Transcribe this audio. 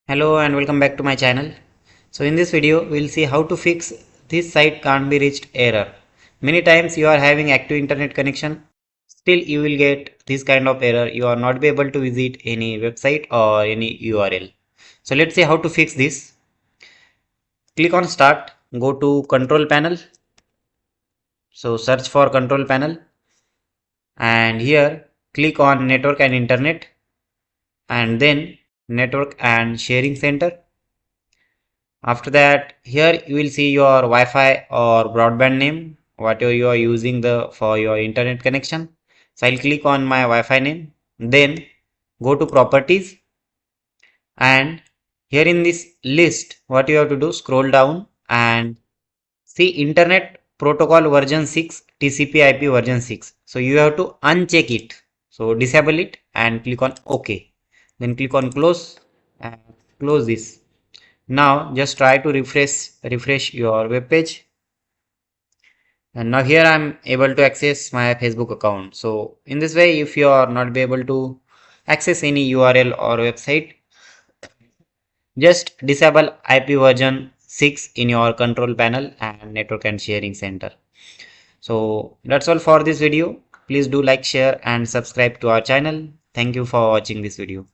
Hello and welcome back to my channel. So in this video we'll see how to fix this site can't be reached error. Many times you are having active internet connection, still you will get this kind of error. You are not be able to visit any website or any URL. So let's see how to fix this. Click on start, go to control panel. So search for control panel and here click on network and internet and then network and sharing center. After that, here you will see your Wi-Fi or broadband name, whatever you are using for your internet connection. So I'll click on my Wi-Fi name, then go to properties, and here in this list, what you have to do, scroll down and see internet protocol version 6, TCP IP version 6. So you have to uncheck it. So disable it and click on OK. Then click on close and close this. Now just try to refresh your web page, and now here I'm able to access my Facebook account. So in this way, if you are not be able to access any URL or website, just disable IP version 6 in your control panel and network and sharing center. So that's all for this video. Please do like, share and subscribe to our channel. Thank you for watching this video.